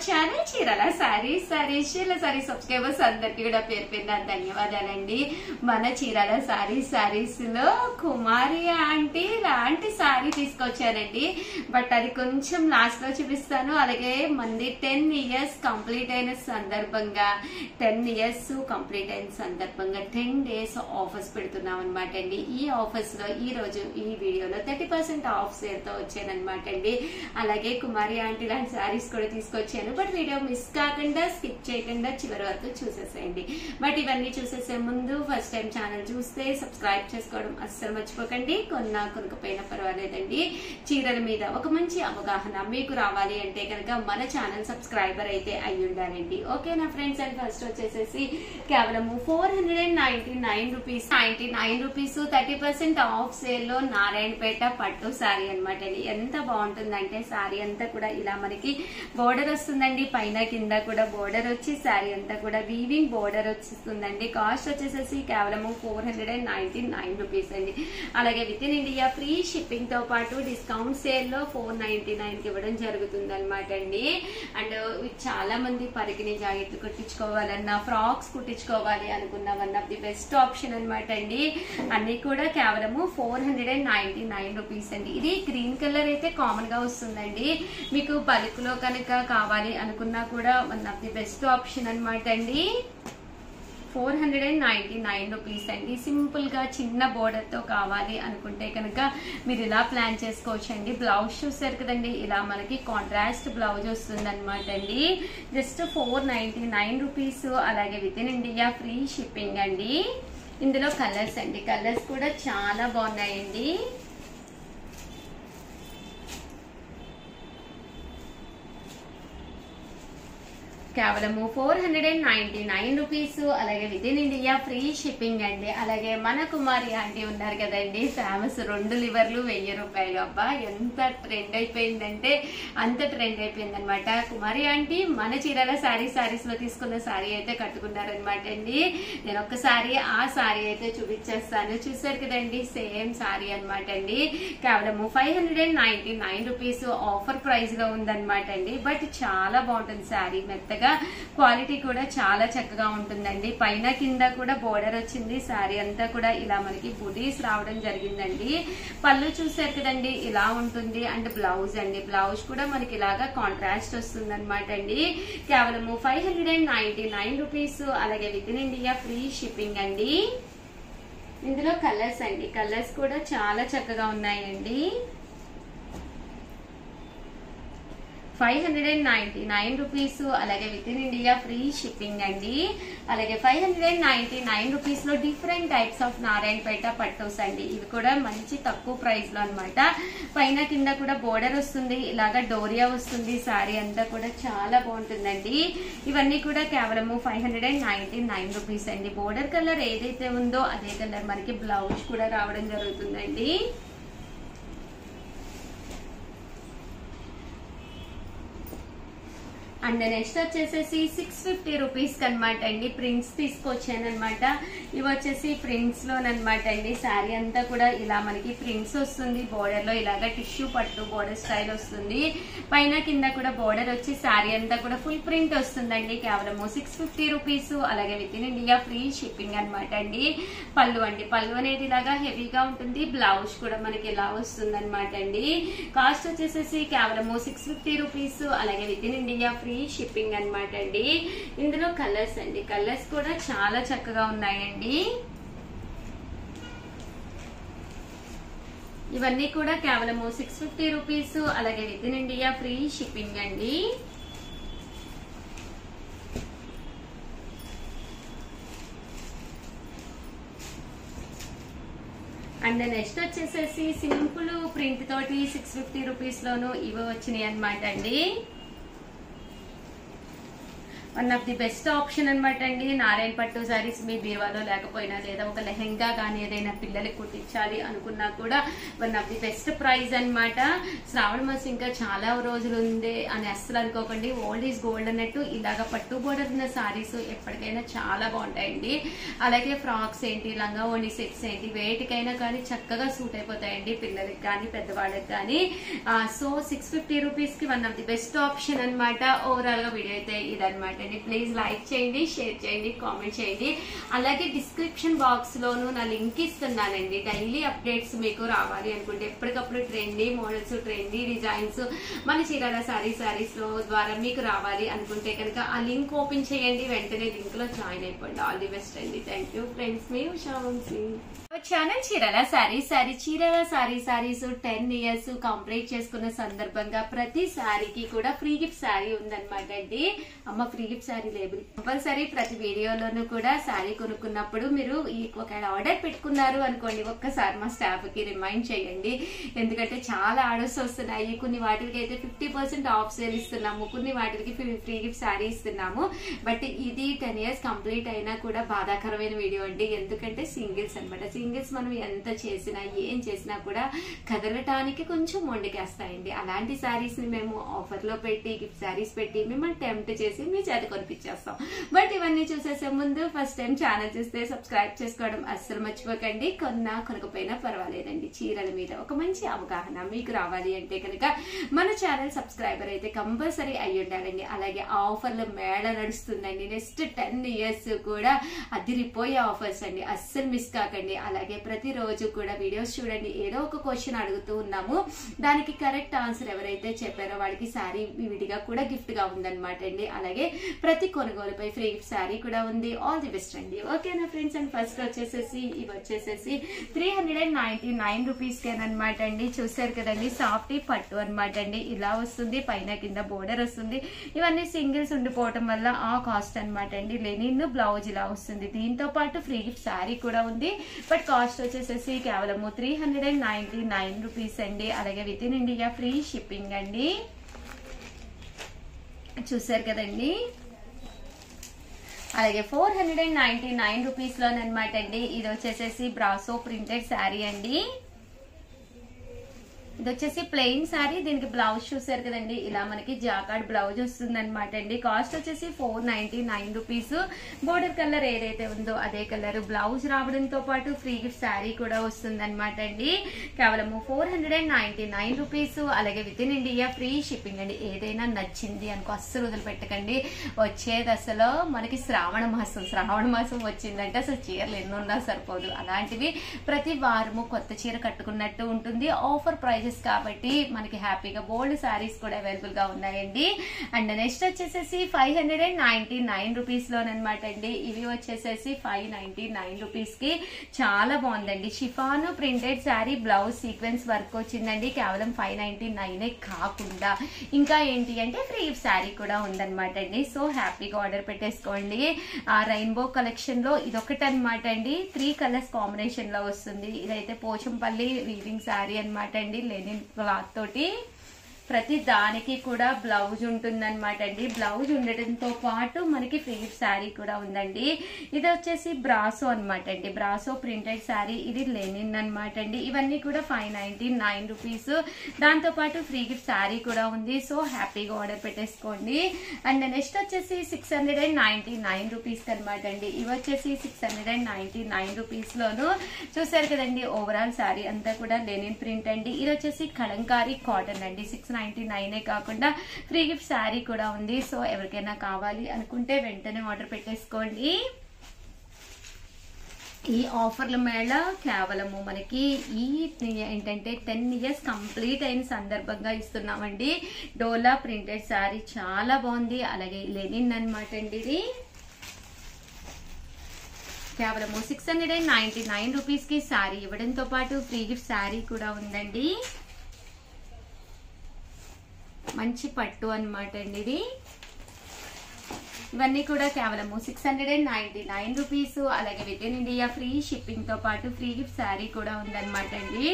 Channel చీరల saris subscribers అందరికి కూడా పేరు పేరున ధన్యవాదాలండి. మన చీరల సారీస్ లో కుమారి ఆంటీ లాంటి సారీ తీసుకొచ్చానండి. బట్ అది కొంచెం లాస్ట్ లో చూపిస్తాను. అలాగే మంది 10 ఇయర్స్ కంప్లీట్ అయిన సందర్భంగా 10 days ఆఫర్స్ పెడుతున్నాం అనమాట అండి. ఈ ఆఫర్స్ లో ఈ రోజు ఈ వీడియోలో 30% ఆఫ్ సేల్ తో వచ్చానమాట అండి. అలాగే కుమారి ఆంటీ లాంటి సారీస్ కూడా తీసుకొచ్చాను. బట్ వీడియో మిస్ కాకుండా స్కిప్ చేయకుండా చివరి వరకు చూసేసేయండి. బట్ ఇవన్నీ చూసేసే ముందు ఫస్ట్ టైం ఛానల్ చూస్తే సబ్స్క్రైబ్ చేసుకోవడం అస్సలు మర్చిపోకండి. కొనకపోయినా పర్వాలేదండి. చీరల మీద ఒక మంచి అవగాహన మీకు రావాలి అంటే కనుక మన ఛానల్ సబ్స్క్రైబర్ అయితే అయి ఉండాలండి. ఓకేనా ఫ్రెండ్స్? అండ్ ఫస్ట్ వచ్చేసేసి కేవలం 499 రూపీస్ 30% ఆఫ్ సేల్ లో నారాయణపేట పట్టు సారీ అనమాట అండి. ఎంత బాగుంటుందంటే సారీ అంతా కూడా ఇలా మనకి బోర్డర్ వస్తుందండి. పైన కింద కూడా బోర్డర్ వచ్చి సారీ అంతా కూడా వీవింగ్ బోర్డర్ వచ్చేస్తుందండి. కాస్ట్ వచ్చేసేసి కేవలం 499 రూపీస్ అండి. అలాగే within India free shipping తో పాటు డిస్కౌంట్ సేల్ లో 499 కి ఇవ్వడం జరుగుతుంది అనమాట అండి. అండ్ చాలా మంది పరిగిణి జాకెట్లు కుట్టించుకోవాలన్నా ఫ్రాక్స్ కుట్టించుకోవాలి అనుకున్న one of the best option అనమాట అండి. అన్ని కూడా కేవలం 499 రూపీస్ అండి. ఇది గ్రీన్ కలర్ అయితే కామన్ గా వస్తుందండి. మీకు బల్క్ లో కనుక కావాలి అనుకున్నా కూడా one of the best option అనమాట అండి. 499 రూపీస్ అండి. సింపుల్ గా చిన్న బోర్డర్ తో కావాలి అనుకుంటే కనుక మీరు ఇలా ప్లాన్ చేసుకోవచ్చు అండి. బ్లౌజ్ చూసారు కదండి, ఇలా మనకి కాంట్రాస్ట్ బ్లౌజ్ వస్తుంది అనమాట అండి. Just 499 rupees. అలాగే within India free shipping అండి. ఇందులో కలర్స్ అండి, కలర్స్ కూడా చాలా బాగున్నాయండి. కేవలం 499 రూపీస్. అలాగే within India free shipping అండి. అలాగే మన కుమారి ఆంటీ ఉన్నారు కదండి, ఫేమస్ 2 లివర్లు 1000 రూపాయలు. అబ్బా ఎంత ట్రెండ్ అయిపోయిందంటే అంత ట్రెండ్ అయిపోయింది అనమాట. కుమారి ఆంటీ మన చీరల సారీస్ లో తీసుకున్న సారీ అయితే కట్టుకున్నారనమాట అండి. నేను ఒక్కసారి ఆ సారీ అయితే చూపించేస్తాను. చూసారు కదండి, సేమ్ సారీ అనమాట అండి. కేవలం 599 రూపీస్ ఆఫర్ ప్రైస్ లో ఉందన్నమాట అండి. బట్ చాలా బాగుంటుంది సారీ, మెత్తగా క్వాలిటీ కూడా చాలా చక్కగా ఉంటుందండి. పైన కింద కూడా బోర్డర్ వచ్చింది. సారీ అంతా కూడా ఇలా మనకి బుటీస్ రావడం జరిగిందండి. పళ్ళు చూసారు కదండి, ఇలా ఉంటుంది. అండ్ బ్లౌజ్ అండి, బ్లౌజ్ కూడా మనకి ఇలాగా కాంట్రాస్ట్ వస్తుంది అనమాట అండి. కేవలం 599 రూపీస్. అలాగే within India free shipping అండి. ఇందులో కలర్స్ అండి, కలర్స్ కూడా చాలా చక్కగా ఉన్నాయండి. 599 రూపీస్. అలాగే within India free shipping అండి. అలాగే 599 రూపీస్ లో డిఫరెంట్ టైప్స్ ఆఫ్ నారాయణపేట పట్టోస్ అండి. ఇవి కూడా మంచి తక్కువ ప్రైస్ లో అనమాట. పైన కింద కూడా బోర్డర్ వస్తుంది, ఇలాగా డోరియా వస్తుంది. సారీ అంతా కూడా చాలా బాగుంటుందండి. ఇవన్నీ కూడా కేవలం 599 రూపీస్ అండి. బోర్డర్ కలర్ ఏదైతే ఉందో అదే కలర్ మనకి బ్లౌజ్ కూడా రావడం జరుగుతుందండి. అండ్ నెక్స్ట్ వచ్చేసేసి 650 రూపీస్ అనమాట అండి. ప్రింట్స్ తీసుకొచ్చాను అనమాట. ఇవి వచ్చేసి ప్రింట్స్ లోనమాట అండి. శారీ అంతా కూడా ఇలా మనకి ప్రింట్స్ వస్తుంది. బోర్డర్ లో ఇలాగా టిష్యూ పట్టు బోర్డర్ స్టైల్ వస్తుంది. పైన కింద కూడా బోర్డర్ వచ్చి శారీ అంతా కూడా ఫుల్ ప్రింట్ వస్తుందండి. కేవలం 650 రూపీస్. అలాగే within India free shipping అనమాట అండి. పళ్ళు అండి, పళ్ళు అనేది ఇలాగా హెవీగా ఉంటుంది. బ్లౌజ్ కూడా మనకి ఇలా వస్తుంది అనమాట అండి. కాస్ట్ వచ్చేసేసి కేవలం 650 రూపీస్. అలాగే within India free shipping అనమాట అండి. ఇందులో కలర్స్ అండి, కలర్స్ కూడా చాలా చక్కగా ఉన్నాయండి. ఇవన్నీ కూడా కేవలం 650 రూపీస్. అలాగే within India free shipping అండి. అండ్ నెక్స్ట్ వచ్చేసేసి సింపుల్ ప్రింట్ తోటి 650 రూపీస్ లోను ఇవి వచ్చినాయి అనమాట అండి. One of the best option అనమాట అండి. నారాయణ పట్టు సారీస్ మీ బీరువాలో లేకపోయినా లేదా ఒక లెహెంగా కానీ ఏదైనా పిల్లలకి కుట్టించాలి అనుకున్నా కూడా one of the best price అనమాట. శ్రావణ మాసం ఇంకా చాలా రోజులు ఉంది అని అస్సలు అనుకోకండి. ఓల్డ్ ఈజ్ గోల్డ్ అన్నట్టు ఇలాగ పట్టు బోర్డర్ ఉన్న సారీస్ ఎప్పటికైనా చాలా బాగుంటాయండి. అలాగే ఫ్రాక్స్ ఏంటి, లంగా ఓణి సెట్స్ ఏంటి, వేటికైనా కానీ చక్కగా సూట్ అయిపోతాయండి, పిల్లలకి కానీ పెద్దవాళ్ళకి కానీ. సో 650 రూపీస్ కి one of the best option అనమాట. ఓవరాల్ గా వీడియో అయితే ఇదనమాట. ప్లీజ్ లైక్ చేయండి, షేర్ చేయండి, కామెంట్ చేయండి. అలాగే డిస్క్రిప్షన్ బాక్స్ లోను నా లింక్ ఇస్తున్నానండి. డైలీ అప్డేట్స్ మీకు రావాలి అనుకుంటే, ఎప్పటికప్పుడు ట్రెండీ మోడల్స్, ట్రెండీ డిజైన్స్ మన చీరాల సారీస్ లో ద్వారా మీకు రావాలి అనుకుంటే కనుక ఆ లింక్ ఓపెన్ చేయండి, వెంటనే లింక్ లో జాయిన్ అయిపోండి. ఆల్ ది బెస్ట్ అండి. Thank you friends. మీ Usha Vamshi channel Chirala Chirala sarees 10 years complete చేసుకున్న సందర్భంగా ప్రతి సారీకి కూడా ఫ్రీ గిఫ్ట్ సారీ ఉందన్నమాట అండి. అమ్మ free gift sorry label compulsory ప్రతి వీడియోలోనూ కూడా సారీ కొనుక్కున్నప్పుడు మీరు ఒకవేళ ఆర్డర్ పెట్టుకున్నారు అనుకోండి, ఒక్కసారి మా స్టాఫ్ కి రిమైండ్ చేయండి. ఎందుకంటే చాలా ఆర్డర్స్ వస్తున్నాయి. కొన్ని వాటికి అయితే 50% ఆఫ్ సేల్ ఇస్తున్నాము, కొన్ని వాటికి ఫ్రీ గిఫ్ట్ సారీ ఇస్తున్నాము. బట్ ఇది 10 years కంప్లీట్ అయినా కూడా బాధాకరమైన వీడియో అండి. ఎందుకంటే సింగిల్స్ అనమాట. సింగిల్స్ మనం ఎంత చేసినా ఏం చేసినా కూడా కదలటానికి కొంచెం మొండికేస్తాయండి. అలాంటి సారీస్ ని మేము ఆఫర్ లో పెట్టి గిఫ్ట్ సారీస్ పెట్టి మిమ్మల్ని టెంప్ట్ చేసి మీ చేత కొనిపించేస్తాం. బట్ ఇవన్నీ చూసేసే ముందు ఫస్ట్ టైం ఛానల్ చూస్తే సబ్స్క్రైబ్ చేసుకోవడం అస్సలు మర్చిపోకండి. కొనకపోయినా పర్వాలేదండి. చీరల మీద ఒక మంచి అవగాహన మీకు రావాలి అంటే కనుక మన ఛానల్ సబ్స్క్రైబర్ అయితే కంపల్సరీ అయ్యి ఉండాలండి. అలాగే ఆఫర్ లో మేళ నడుస్తుందండి. నెక్స్ట్ 10 years కూడా అదిరిపోయే ఆఫర్స్ అండి, అస్సలు మిస్ కాకండి. అలాగే ప్రతిరోజు కూడా వీడియోస్ చూడండి. ఏదో ఒక క్వశ్చన్ అడుగుతూ ఉన్నాము, దానికి కరెక్ట్ ఆన్సర్ ఎవరైతే చెప్పారో వాళ్ళకి శారీ విడిగా కూడా గిఫ్ట్ గా ఉందన్నమాట అండి. అలాగే ప్రతి కొనుగోలుపై ఫ్రీ గిఫ్ట్ శారీ కూడా ఉంది. ఆల్ ది బెస్ట్ అండి. ఓకేనా ఫ్రెండ్స్. అండ్ ఫస్ట్ వచ్చేసేసి ఇవి వచ్చేసేసి 399 రూపీస్ కేనమాట అండి. చూసారు కదండి, సాఫ్టీ పట్టు అనమాట అండి. ఇలా వస్తుంది, పైన కింద బోర్డర్ వస్తుంది. ఇవన్నీ సింగిల్స్ ఉండిపోవటం వల్ల ఆ కాస్ట్ అనమాట అండి. లెనిన్ బ్లౌజ్ ఇలా వస్తుంది. దీంతో పాటు ఫ్రీ గిఫ్ట్ శారీ కూడా ఉంది. బట్ కాస్ట్ వచ్చేసేసి కేవలము 399 రూపీస్ అండి. అలాగే within India free shipping అండి. చూసారు కదండి. అలాగే 499 రూపీస్ లోనమాట అండి. ఇది వచ్చేసేసి బ్రాసో ప్రింటెడ్ శారీ అండి. ఇది వచ్చేసి ప్లెయిన్ శారీ. దీనికి బ్లౌజ్ చూసారు కదండి, ఇలా మనకి జాకార్డ్ బ్లౌజ్ వస్తుంది అనమాట అండి. కాస్ట్ వచ్చేసి 499 రూపీస్. బోర్డర్ కలర్ ఏదైతే ఉందో అదే కలర్ బ్లౌజ్ రావడంతో పాటు ఫ్రీ గిఫ్ట్ శారీ కూడా వస్తుంది అనమాట అండి. కేవలము 499 రూపీస్. అలాగే within India free shipping అండి. ఏదైనా నచ్చింది అనుకో అస్సలు వదిలిపెట్టకండి. వచ్చేది అసలు మనకి శ్రావణ మాసం వచ్చిందంటే అసలు చీరలు ఎన్నున్నా సరిపోదు. అలాంటివి ప్రతి వారము కొత్త చీర కట్టుకున్నట్టు ఉంటుంది. ఆఫర్ ప్రైజెస్ కాబట్టి మనకి హ్యాపీగా బోల్డ్ సారీస్ కూడా అవైలబుల్ గా ఉన్నాయండి. అండ్ నెక్స్ట్ వచ్చేసేసి 599 రూపీస్ లోనమాట అండి. ఇవి వచ్చేసేసి 599 రూపీస్ కి చాలా బాగుందండి. Chiffon printed sari, blouse sequence work వచ్చిందండి. కేవలం 599 కాకుండా ఇంకా ఏంటి అంటే ఫ్రీ శారీ కూడా ఉందన్నమాట అండి. సో హ్యాపీగా ఆర్డర్ పెట్టేసుకోండి. ఆ రెయిన్బో కలెక్షన్ లో ఇదొకటి అనమాట అండి. 3 కలర్స్ కాంబినేషన్ లో వస్తుంది. ఇదైతే పోచంపల్లి వీవింగ్ శారీ అనమాట అండి. లెనిన్ క్లాత్ తోటి ప్రతి దానికి కూడా బ్లౌజ్ ఉంటుందన్నమాట అండి. బ్లౌజ్ ఉండటంతో పాటు మనకి ఫ్రీ గిఫ్ట్ శారీ కూడా ఉందండి. ఇది వచ్చేసి బ్రాసో అనమాట అండి. Brasso printed sari. ఇది లెనిన్ అనమాట అండి. ఇవన్నీ కూడా 599 రూపీస్. దాంతో పాటు ఫ్రీ గిఫ్ట్ శారీ కూడా ఉంది. సో హ్యాపీగా ఆర్డర్ పెట్టేసుకోండి. అండ్ నెక్స్ట్ వచ్చేసి 699 రూపీస్ అనమాట అండి. ఇవి వచ్చేసి 699 రూపీస్ లోను చూసారు కదండి. ఓవరాల్ శారీ అంతా కూడా లెనిన్ ప్రింట్ అండి. ఇది వచ్చేసి కలంకారీ కాటన్ అండి. 699 కాకుండా ఫ్రీ గిఫ్ట్ శారీ కూడా ఉంది. సో ఎవరికైనా కావాలి అనుకుంటే వెంటనే ఆర్డర్ పెట్టేసుకోండి. ఈ ఆఫర్ల మేళ కేవలము మనకి ఈ ఏంటంటే 10 years కంప్లీట్ అయిన సందర్భంగా ఇస్తున్నామండి. డోలా ప్రింటెడ్ శారీ చాలా బాగుంది. అలాగే లెనిన్ అనమాట అండి. ఇది కేవలము 699 రూపీస్ కి శారీ ఇవ్వడంతో పాటు ఫ్రీ గిఫ్ట్ శారీ కూడా ఉందండి. మంచి పట్టు అనమాట అండి. ఇది ఇవన్నీ కూడా కేవలము 699 రూపీస్. అలాగే within India free shipping తో పాటు ఫ్రీ గిఫ్ట్ శారీ కూడా ఉందన్నమాట అండి.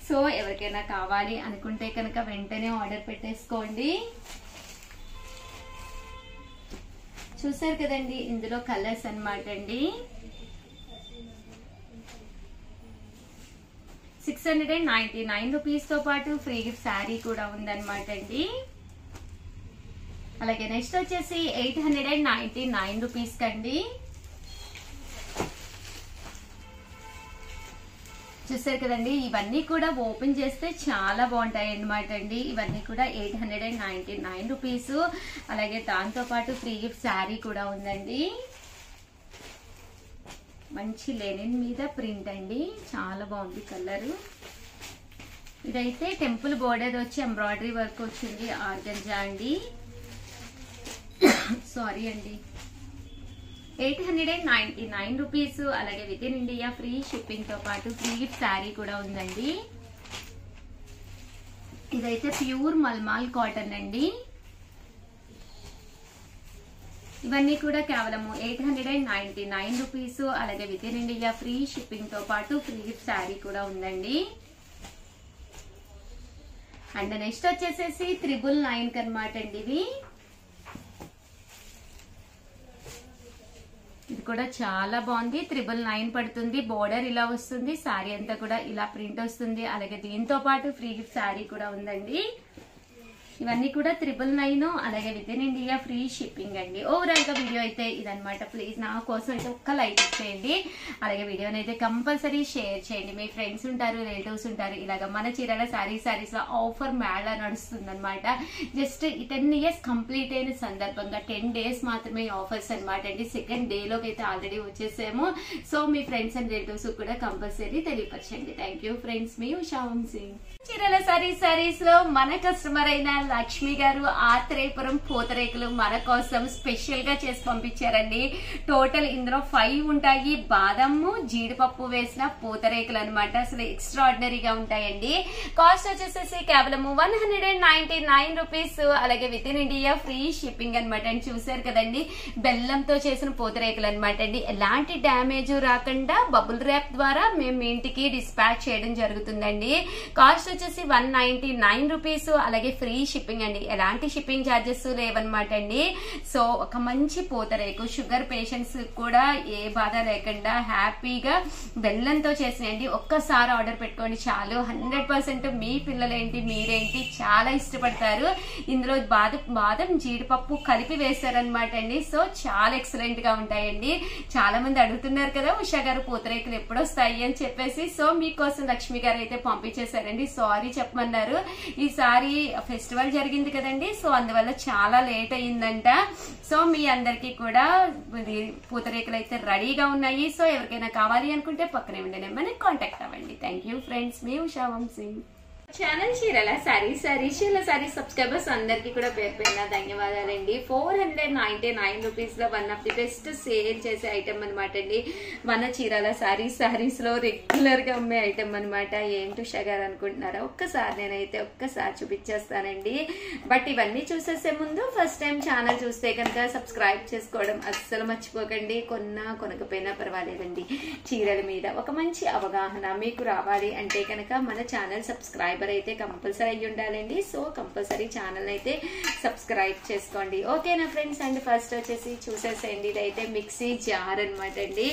సో ఎవరికైనా కావాలి అనుకుంటే కనుక వెంటనే ఆర్డర్ పెట్టేసుకోండి. చూసారు కదండి, ఇందులో కలర్స్ అన్నమాట అండి. 699 రూపీస్ తో పాటు ఫ్రీ గిఫ్ట్ శారీ కూడా ఉందన్నమాట అండి. అలాగే నెక్స్ట్ వచ్చేసి 899 రూపీస్ కండి. చూసారు కదండి, ఇవన్నీ కూడా ఓపెన్ చేస్తే చాలా బాగుంటాయి అన్నమాట అండి. ఇవన్నీ కూడా 899 రూపీస్. అలాగే దాంతో పాటు ఫ్రీ గిఫ్ట్ శారీ కూడా ఉందండి. మంచి లెనిన్ మీద ప్రింట్ అండి, చాలా బాగుంది కలర్. ఇదైతే టెంపుల్ బోర్డర్ వచ్చి ఎంబ్రాయిడరీ వర్క్ వచ్చింది, ఆర్గంజా అండి. సారీ అండి, 899 రూపీస్. అలాగే within India free shipping తో పాటు ఫ్రీ గిఫ్ట్ శారీ కూడా ఉందండి. ఇదైతే ప్యూర్ మల్మాల్ కాటన్ అండి. ఇవన్నీ కూడా కేవలం 899 రూపీస్. అలాగే within India free shipping తో పాటు ఫ్రీ గిఫ్ట్ శారీ కూడా ఉందండి. అండ్ నెక్స్ట్ వచ్చేసేసి 999 అనమాట అండి. ఇది కూడా చాలా బాగుంది, 999 పడుతుంది. బోర్డర్ ఇలా వస్తుంది, శారీ అంతా కూడా ఇలా ప్రింట్ వస్తుంది. అలాగే దీంతో పాటు ఫ్రీ గిఫ్ట్ శారీ కూడా ఉందండి. ఇవన్నీ కూడా 999. అలాగే within India free shipping అండి. ఓవరాల్ గా వీడియో అయితే ఇదనమాట. ప్లీజ్ నా కోసం అయితే ఒక్క లైక్ ఇచ్చేయండి. అలాగే వీడియోని అయితే కంపల్సరీ షేర్ చేయండి. మీ ఫ్రెండ్స్ ఉంటారు, రిలేటివ్స్ ఉంటారు. ఇలాగ మన చీరాల సారీస్ లో ఆఫర్ మేళా నడుస్తుంది అనమాట. జస్ట్ 10 ఇయర్స్ కంప్లీట్ అయిన సందర్భంగా 10 డేస్ మాత్రమే ఆఫర్స్ అనమాట అండి. సెకండ్ డే లోకి అయితే ఆల్రెడీ వచ్చేసాము. So me friends and relatives కూడా కంపల్సరీ తెలియపరచండి. థ్యాంక్ యూ ఫ్రెండ్స్, మీ ఉషా వంశీ. చీరాల సారీస్ లో మన కస్టమర్ అయిన లక్ష్మి గారు ఆత్రేయపురం పూతరేకులు మన కోసం స్పెషల్ గా చేసి పంపించారండి. టోటల్ ఇందులో 5 ఉంటాయి. బాదము, జీడిపప్పు వేసిన పూతరేకులు అనమాట. అసలు ఎక్స్ట్రాడినరీగా ఉంటాయండి. కాస్ట్ వచ్చేసేసి కేవలం 199 రూపీస్. అలాగే within India free shipping అనమాట అండి. చూసారు కదండి, బెల్లంతో చేసిన పూతరేకులు అనమాట అండి. ఎలాంటి డ్యామేజ్ రాకుండా బబుల్ ర్యాప్ ద్వారా మేము ఇంటికి డిస్పాచ్ చేయడం జరుగుతుందండి. కాస్ట్ వచ్చేసి 199 రూపీస్. అలాగే ఫ్రీ షిప్పింగ్ అండి, ఎలాంటి షిప్పింగ్ ఛార్జెస్ లేవన్నమాట అండి. సో ఒక మంచి పూతరేకు షుగర్ పేషెంట్స్ కూడా ఏ బాధ లేకుండా హ్యాపీగా బెల్లంతో చేసినండి. ఒక్కసారి ఆర్డర్ పెట్టుకోండి చాలు. 100% మీ పిల్లలేంటి మీరేంటి చాలా ఇష్టపడతారు. ఇందులో బాదం జీడిపప్పు కలిపి వేస్తారనమాట అండి. సో చాలా ఎక్సలెంట్ గా ఉంటాయండి. చాలా మంది అడుగుతున్నారు కదా ఉషా గారు పూతరేకులు ఎప్పుడు వస్తాయి అని చెప్పేసి. సో మీకోసం లక్ష్మి గారు అయితే పంపించేశారండి. సారీ చెప్పమన్నారు. ఈసారి ఫెస్టివల్ జరిగింది కదండి, సో అందువల్ల చాలా లేట్ అయ్యిందంట. సో మీ అందరికి కూడా పూతరేకులు అయితే రెడీగా ఉన్నాయి. సో ఎవరికైనా కావాలి అనుకుంటే పక్కనే ఉండే నెంబర్ని కాంటాక్ట్ అవ్వండి. థ్యాంక్ యూ ఫ్రెండ్స్, మీ ఉషా వంశీ. ఛానల్ చీరాల సారీస్ సబ్స్క్రైబర్స్ అందరికి కూడా పేరు పేరున ధన్యవాదాలండి. 499 రూపీస్ లో one of the best sale చేసే ఐటమ్ అనమాట అండి. మన చీరాల సారీస్ లో రెగ్యులర్ గా అమ్మే ఐటమ్ అనమాట. ఏంటి ఉషా గారు అనుకుంటున్నారా? ఒక్కసారి చూపించేస్తానండి. బట్ ఇవన్నీ చూసేసే ముందు ఫస్ట్ టైం ఛానల్ చూస్తే కనుక సబ్స్క్రైబ్ చేసుకోవడం అస్సలు మర్చిపోకండి. కొనకపోయినా పర్వాలేదండి. చీరల మీద ఒక మంచి అవగాహన మీకు రావాలి అంటే కనుక మన ఛానల్ సబ్స్క్రైబ్ అయితే కంపల్సరీ అయ్యి ఉండాలండి. సో కంపల్సరీ ఛానల్ అయితే సబ్స్క్రైబ్ చేసుకోండి. ఓకేనా ఫ్రెండ్స్? అండ్ ఫస్ట్ వచ్చేసి చూసేసేయండి, ఇదైతే మిక్సీ జార్ అనమాట అండి.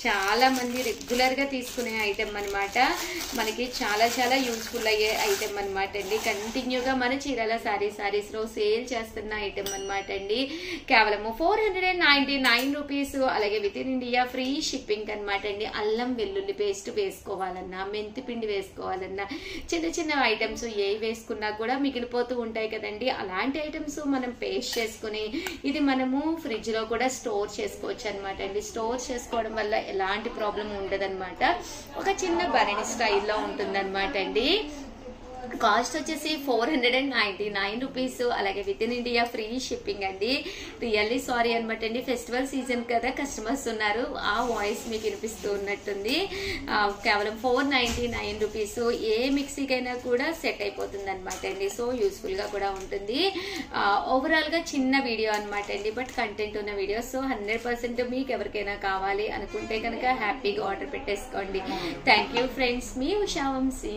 చాలా మంది రెగ్యులర్ గా తీసుకునే ఐటమ్ అనమాట. మనకి చాలా యూస్ఫుల్ అయ్యే ఐటమ్ అనమాట అండి. కంటిన్యూగా మన చీరాల సారీస్ లో సేల్ చేస్తున్న ఐటమ్ అనమాట అండి. కేవలం 499 రూపీస్. అలాగే within India free shipping అనమాట అండి. అల్లం వెల్లుల్లి పేస్ట్ వేసుకోవాలన్నా, మెంతి పిండి వేసుకోవాలన్నా, చిన్న ఐటమ్స్ ఏ వేసుకున్నా కూడా మిగిలిపోతూ ఉంటాయి కదండి. అలాంటి ఐటమ్స్ మనం పేస్ట్ చేసుకుని ఇది మనము ఫ్రిడ్జ్ లో కూడా స్టోర్ చేసుకోవచ్చు అనమాట అండి. స్టోర్ చేసుకోవడం వల్ల ఎలాంటి ప్రాబ్లం ఉండదన్నమాట. ఒక చిన్న బరణి స్టైల్లో ఉంటుందన్నమాట అండి. కాస్ట్ వచ్చేసి 499 రూపీస్. అలాగే within India free shipping అండి. రియల్లీ సారీ అనమాట అండి, ఫెస్టివల్ సీజన్ కదా, కస్టమర్స్ ఉన్నారు, ఆ వాయిస్ మీకు వినిపిస్తూ ఉన్నట్టుంది. కేవలం 499 రూపీస్. ఏ మిక్సీకైనా కూడా సెట్ అయిపోతుంది అనమాట అండి. సో యూస్ఫుల్ గా కూడా ఉంటుంది. ఓవరాల్ గా చిన్న వీడియో అనమాట అండి, బట్ కంటెంట్ ఉన్న వీడియో. సో 100% మీకు ఎవరికైనా కావాలి అనుకుంటే కనుక హ్యాపీగా ఆర్డర్ పెట్టేసుకోండి. థ్యాంక్ యూ ఫ్రెండ్స్, మీ ఉషా వంశీ.